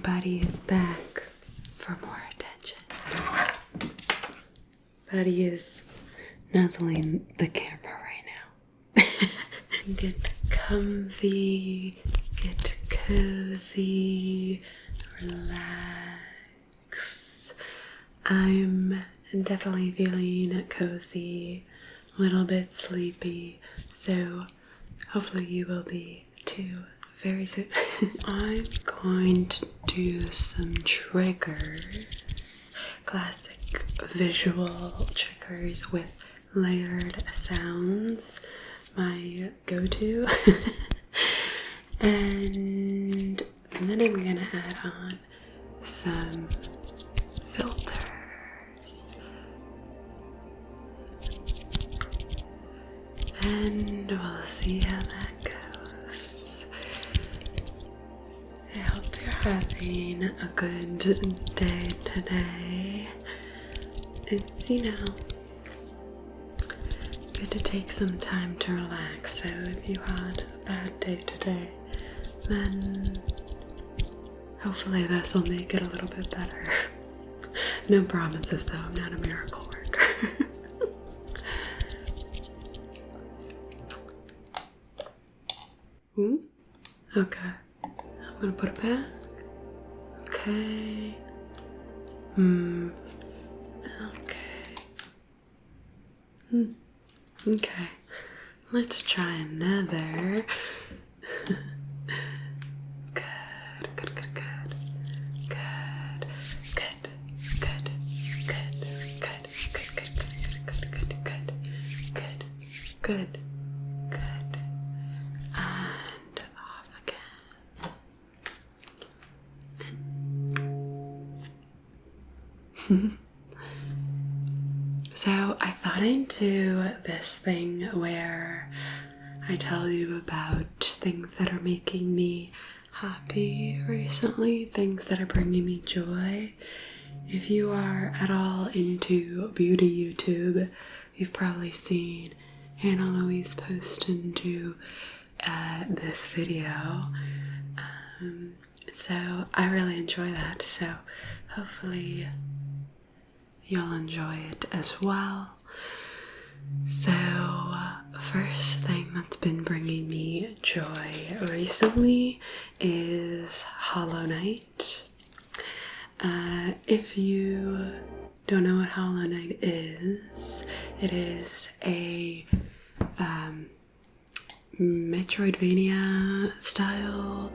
Buddy is back for more attention. Buddy is nuzzling the camera right now. Get comfy, get cozy, relax. I'm definitely feeling cozy, a little bit sleepy, so hopefully you will be too very soon. I'm going to do some triggers, classic visual triggers with layered sounds, my go-to. And then I'm gonna add on some filters. And we'll see how that goes. I hope you're having a good day today. It's, good to take some time to relax. So if you had a bad day today, then hopefully this will make it a little bit better. No promises though, I'm not a miracle worker. Ooh, okay. I'm gonna put it back. Okay. Okay. Okay. Let's try another. Good. And off again. So I thought I'd do this thing where I tell you about things that are making me happy recently, things that are bringing me joy. If you are at all into beauty YouTube, you've probably seen Hannah Louise post into this video. So I really enjoy that, so hopefully you'll enjoy it as well. So first thing that's been bringing me joy recently is Hollow Knight. If you don't know what Hollow Knight is, it is a Metroidvania style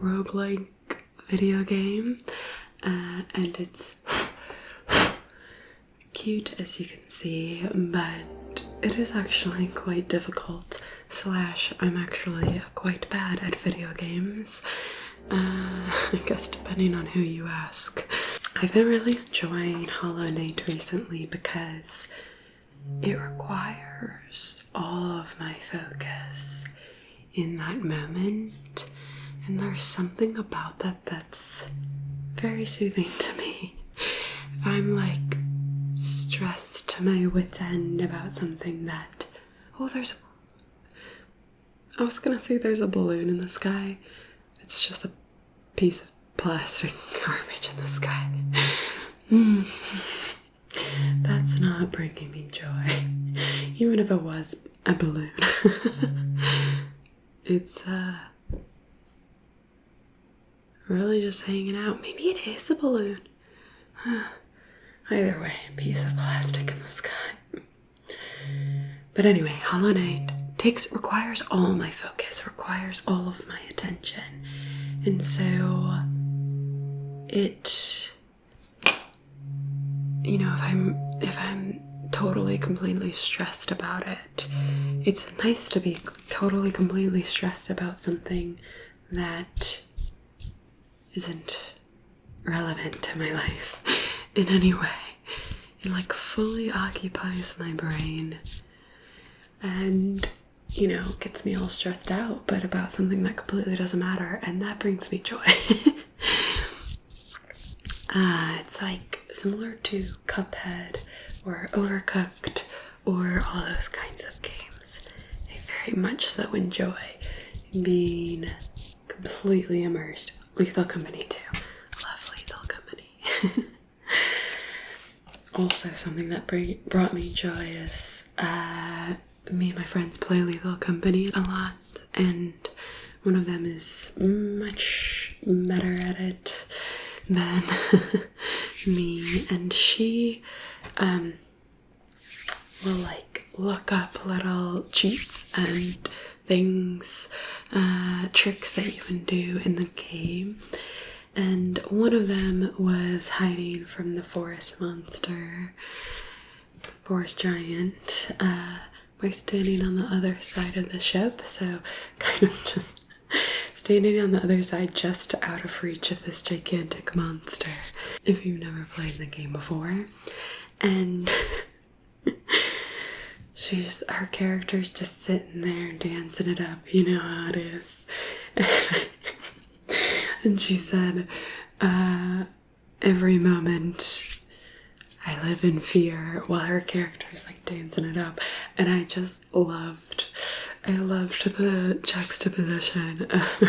roguelike video game, and it's cute as you can see, but it is actually quite difficult, / I'm actually quite bad at video games, I guess depending on who you ask. I've been really enjoying Hollow Knight recently because it requires all of my focus in that moment, and there's something about that that's very soothing to me. If I'm like stressed to my wit's end about something that, I was gonna say there's a balloon in the sky. It's just a piece of plastic garbage in the sky. That's not bringing me joy, even if it was a balloon. It's really just hanging out. Maybe it is a balloon. Either way, a piece of plastic in the sky. But anyway, Hollow Knight requires all my focus, requires all of my attention. And so it, if I'm totally completely stressed about it, it's nice to be totally completely stressed about something that isn't relevant to my life in any way. It like fully occupies my brain and gets me all stressed out, but about something that completely doesn't matter, and that brings me joy. It's like similar to Cuphead or Overcooked or all those kinds of games. I very much so enjoy being completely immersed. Lethal Company too. Also, something that brought me joy is me and my friends play Lethal Company a lot, and one of them is much better at it than me, and she will like look up little cheats and things, tricks that you can do in the game. And one of them was hiding from the forest monster, forest giant, by standing on the other side of the ship. So kind of just standing on the other side, just out of reach of this gigantic monster, if you've never played the game before. And her character's just sitting there dancing it up, you know how it is. And she said, every moment I live in fear, while her character's like dancing it up. And I loved the juxtaposition of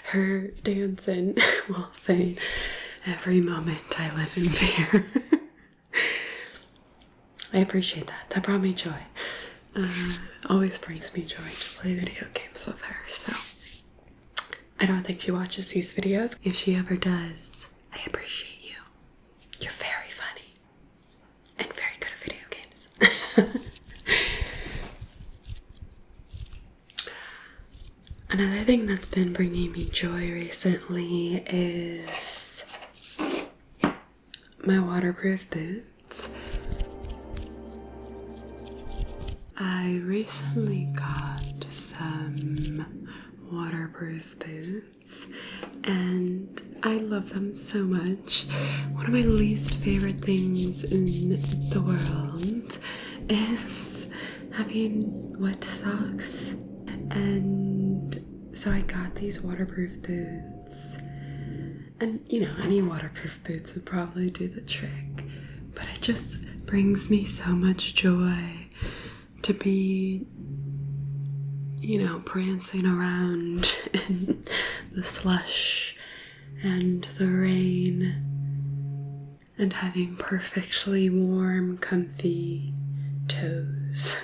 her dancing while saying, every moment I live in fear. I appreciate that. That brought me joy. Always brings me joy to play video games with her, so. I don't think she watches these videos. If she ever does, I appreciate you. You're very funny and very good at video games. Another thing that's been bringing me joy recently is my waterproof boots. I recently got some waterproof boots and I love them so much. One of my least favorite things in the world is having wet socks, and so I got these waterproof boots, and you know, any waterproof boots would probably do the trick, but it just brings me so much joy to be, you know, prancing around in the slush and the rain and having perfectly warm, comfy toes.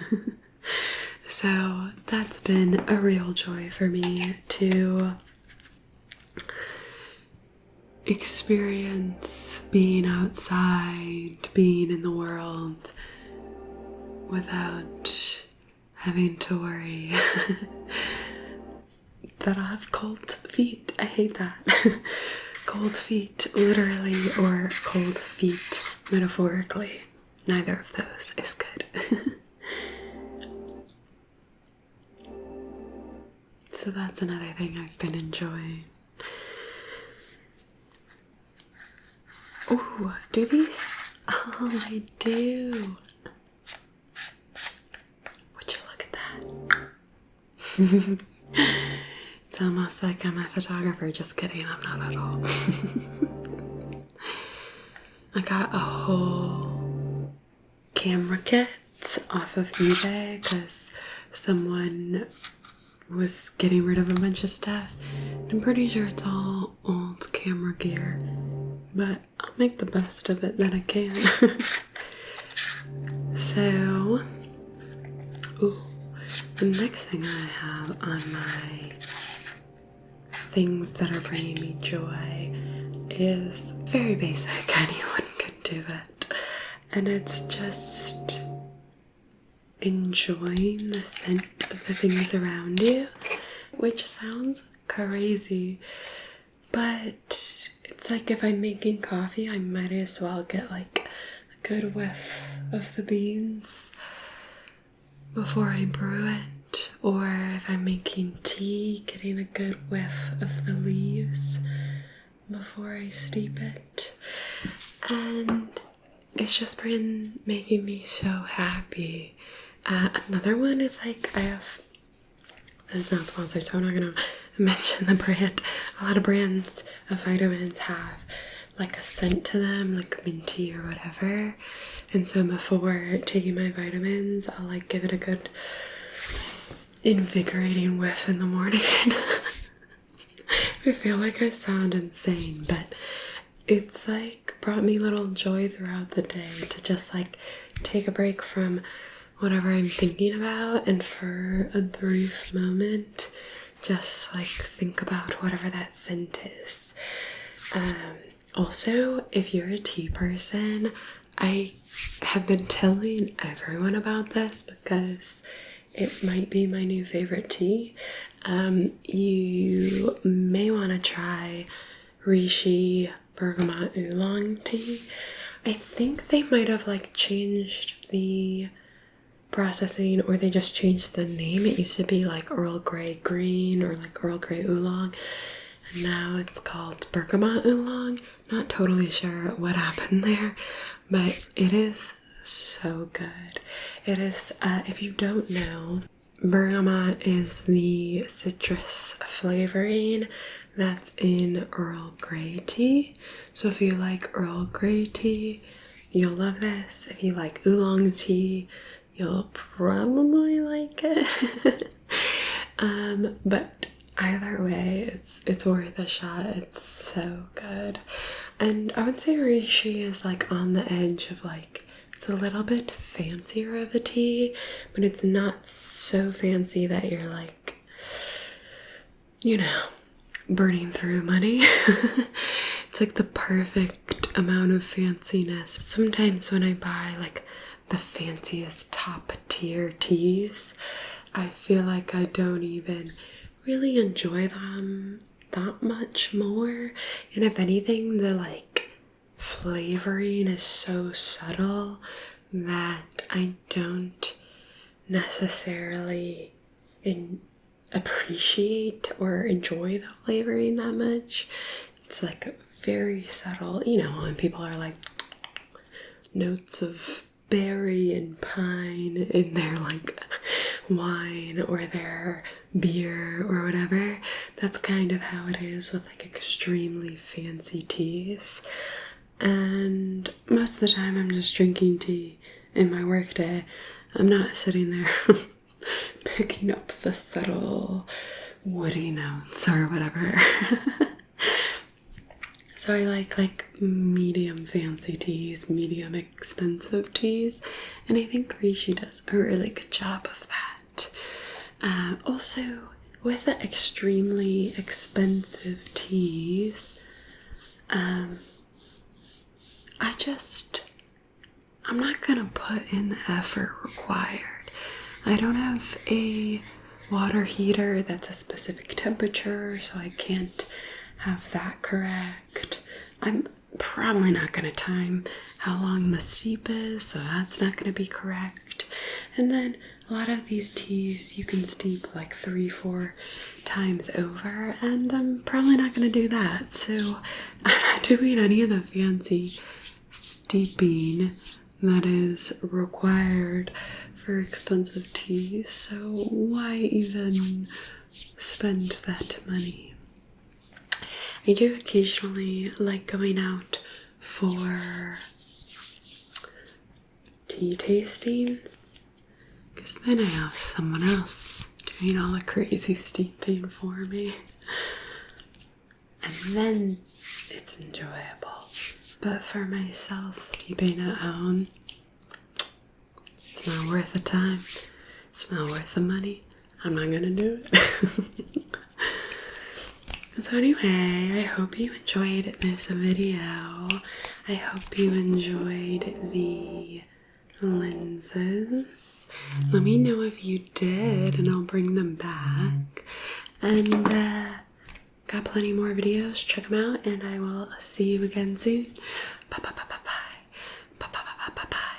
So that's been a real joy for me to experience being outside, being in the world without having to worry that I'll have cold feet. I hate that. Cold feet literally or cold feet metaphorically. Neither of those is good. So that's another thing I've been enjoying. Oh, do these? Oh, they do. It's almost like I'm a photographer. Just kidding, I'm not at all. I got a whole camera kit off of eBay because someone was getting rid of a bunch of stuff. I'm pretty sure it's all old camera gear, but I'll make the best of it that I can. So, ooh. The next thing I have on my things that are bringing me joy is very basic. Anyone can do it. And it's just enjoying the scent of the things around you, which sounds crazy, but it's like if I'm making coffee, I might as well get like a good whiff of the beans before I brew it, or if I'm making tea, getting a good whiff of the leaves before I steep it. And it's just been making me so happy. Another one is like, this is not sponsored, so I'm not gonna mention the brand. A lot of brands of vitamins have like a scent to them, like minty or whatever. And so before taking my vitamins, I'll like give it a good invigorating whiff in the morning. I feel like I sound insane, but it's like brought me little joy throughout the day to just like take a break from whatever I'm thinking about, and for a brief moment just like think about whatever that scent is. Also, if you're a tea person, I have been telling everyone about this because it might be my new favorite tea. You may want to try Rishi bergamot oolong tea. I think they might have like changed the processing, or they just changed the name. It used to be like Earl Grey green or like Earl Grey oolong, and now it's called bergamot oolong. Not totally sure what happened there, but it is so good. It is, if you don't know, bergamot is the citrus flavoring that's in Earl Grey tea. So if you like Earl Grey tea, you'll love this. If you like oolong tea, you'll probably like it. But either way, it's worth a shot. It's so good. And I would say Rishi is like on the edge of like, it's a little bit fancier of a tea, but it's not so fancy that you're like, you know, burning through money. It's like the perfect amount of fanciness. Sometimes when I buy like the fanciest top tier teas, I feel like I don't even really enjoy them that much more. And if anything, the like flavoring is so subtle that I don't necessarily appreciate or enjoy the flavoring that much. It's like very subtle, you know, when people are like notes of berry and pine in their like wine or their beer or whatever. That's kind of how it is with like extremely fancy teas. And most of the time I'm just drinking tea in my work day. I'm not sitting there picking up the subtle woody notes or whatever. So I like medium fancy teas, medium expensive teas, and I think Rishi does a really good job of that. Also, with the extremely expensive teas, I'm not gonna put in the effort required. I don't have a water heater that's a specific temperature, so I can't have that correct. I'm probably not going to time how long the steep is, so that's not going to be correct. And then a lot of these teas you can steep like 3-4 times over, and I'm probably not going to do that. So I'm not doing any of the fancy steeping that is required for expensive teas, so why even spend that money? I do occasionally like going out for tea tastings, because then I have someone else doing all the crazy steeping for me, and then it's enjoyable. But for myself, steeping at home, it's not worth the time, it's not worth the money. I'm not gonna do it. So anyway, I hope you enjoyed this video. I hope you enjoyed the lenses. Let me know if you did, and I'll bring them back. And got plenty more videos. Check them out, and I will see you again soon. Bye bye bye bye bye. Bye bye bye bye bye bye.